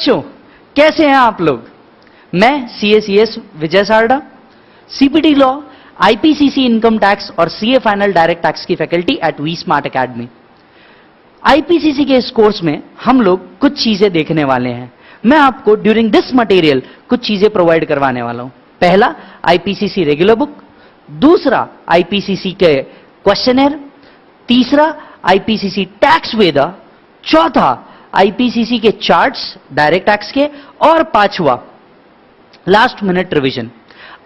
बच्चों, कैसे हैं आप लोग? मैं CACS Vijay Sarda, CPT law, IPCC income tax और CA फाइनल डायरेक्ट टैक्स की faculty at V Smart Academy. IPCC के इस कोर्स में हम लोग कुछ चीजें देखने वाले हैं। मैं आपको ड्यूरिंग दिस मटेरियल कुछ चीजें प्रोवाइड करवाने वाला हूं। पहला, IPCC रेगुलर बुक, दूसरा IPCC के क्वेश्चनर, तीसरा IPCC टैक्स वेदा, चौथा IPCC के चार्ट्स डायरेक्ट टैक्स के, और पांचवा लास्ट मिनट रिवीजन।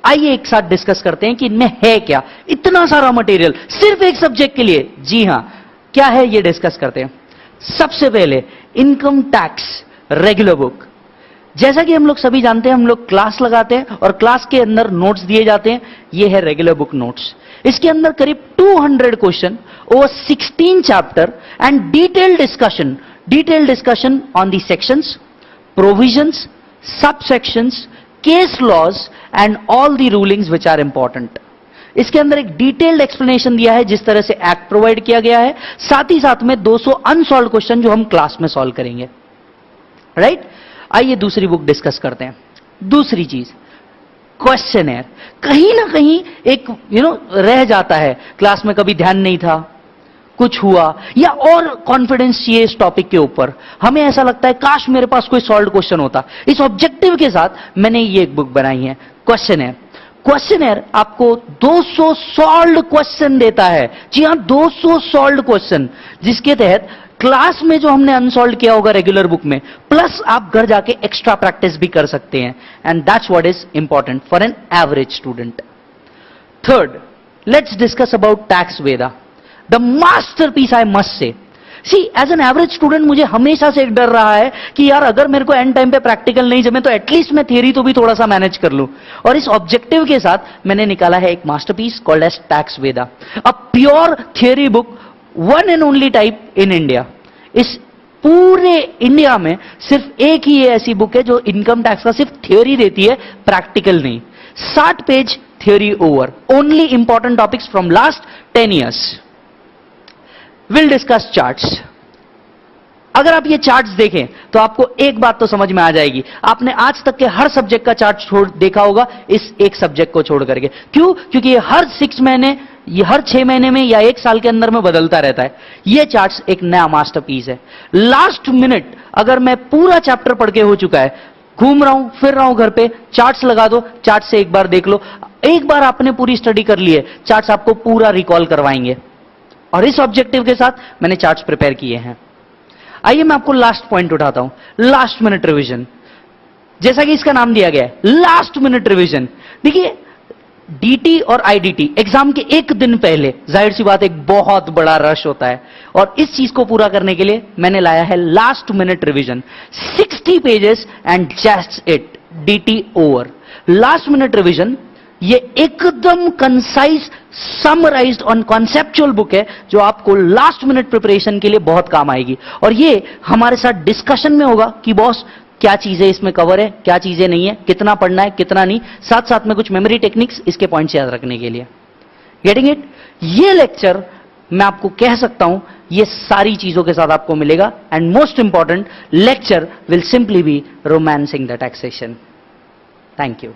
आइए एक साथ डिस्कस करते हैं कि इनमें है क्या, इतना सारा मटेरियल सिर्फ एक सब्जेक्ट के लिए। जी हां, क्या है ये डिस्कस करते हैं। सबसे पहले इनकम टैक्स रेगुलर बुक। जैसा कि हम लोग सभी जानते हैं, हम लोग क्लास लगाते हैं और क्लास के अंदर नोट्स दिए जाते हैं। ये है रेगुलर बुक नोट्स। इसके अंदर करीब 200 question over 16 chapter and detailed discussion on the sections, provisions, सब sections, case laws and all the rulings which are important. इसके अंदर एक डिटेल्ड एक्सप्लेनेशन दिया है जिस तरह से एक्ट प्रोवाइड किया गया है, साथ ही साथ में 200 अनसॉल्व क्वेश्चन जो हम क्लास में सॉल्व करेंगे। राइट? आइए दूसरी बुक डिस्कस करते हैं। दूसरी चीज, क्वेश्चनर। कहीं ना कहीं एक रह जाता है, क्लास में कभी ध्यान नहीं था, कुछ हुआ, या और कॉन्फिडेंस चाहिए इस टॉपिक के ऊपर, हमें ऐसा लगता है काश मेरे पास कोई सॉल्व क्वेश्चन होता। इस ऑब्जेक्टिव के साथ मैंने ये एक बुक बनाई है, क्वेश्चनर। क्वेश्चनर आपको 200 सॉल्व्ड क्वेश्चन देता है। जी हां, 200 सॉल्व्ड क्वेश्चन, जिसके तहत क्लास में जो हमने अनसॉल्व किया होगा रेगुलर बुक में, प्लस आप घर जाके एक्स्ट्रा प्रैक्टिस भी कर सकते हैं। And that's what is important for an average student. Third, let's discuss about tax Veda, the masterpiece I must say. See, as an average student मुझे हमेशा से एक डर रहा है कि यार अगर मेरे को एंड टाइम पे प्रैक्टिकल नहीं जमे तो एटलीस्ट मैं थियरी तो भी थोड़ा सा मैनेज कर लूं। और इस ऑब्जेक्टिव के साथ मैंने निकाला है एक masterpiece called as tax Veda, a pure theory book, one and only type in India. इस पूरे इंडिया में सिर्फ एक ही ऐसी बुक है जो इनकम टैक्स का सिर्फ थियरी देती है, प्रैक्टिकल नहीं। 60 page theory over, only important topics from last 10 years। Will discuss charts. अगर आप ये चार्ट्स देखें तो आपको एक बात तो समझ में आ जाएगी, आपने आज तक के हर सब्जेक्ट का चार्ट देखा होगा, इस एक सब्जेक्ट को छोड़ करके। क्यों? क्योंकि ये हर 6 महीने, ये हर 6 महीने में या 1 साल के अंदर में बदलता रहता है। ये चार्ट्स एक नया मास्टरपीस है। लास्ट मिनट अगर मैं पूरा चैप्टर पढ़ के हो चुका है, घूम रहा हूं, फिर रहा हूं घर पे, चार्ट्स लगा दो, चार्ट से एक बार देख लो। एक बार आपने पूरी स्टडी कर ली है, चार्ट्स आपको पूरा रिकॉल करवाएंगे। और इस ऑब्जेक्टिव के साथ मैंने चार्ट्स प्रिपेयर किए हैं। आइए मैं आपको लास्ट पॉइंट उठाता हूं, लास्ट मिनट रिवीजन। जैसा कि इसका नाम दिया गया है, लास्ट मिनट रिवीजन। देखिए, डीटी और आईडीटी एग्जाम के एक दिन पहले जाहिर सी बात एक बहुत बड़ा रश होता है, और इस चीज को पूरा करने के लिए मैंने लाया है last minute revision, 60 pages and just it, DT over. Last minute revision ये एकदम concise summarised on conceptual book है जो आपको लास्ट मिनट प्रिपरेशन के लिए बहुत काम आएगी। और ये हमारे साथ डिस्कशन में होगा कि बॉस क्या चीजें इसमें कवर है, क्या चीजें नहीं है, कितना पढ़ना है, कितना नहीं, साथ साथ में कुछ मेमोरी टेक्निक्स इसके पॉइंट्स याद रखने के लिए। Getting it? ये लेक्चर मैं आपको कह सकता हूं ये सारी चीजों के साथ आपको मिलेगा। And most important, lecture will simply be romancing the taxation. Thank you.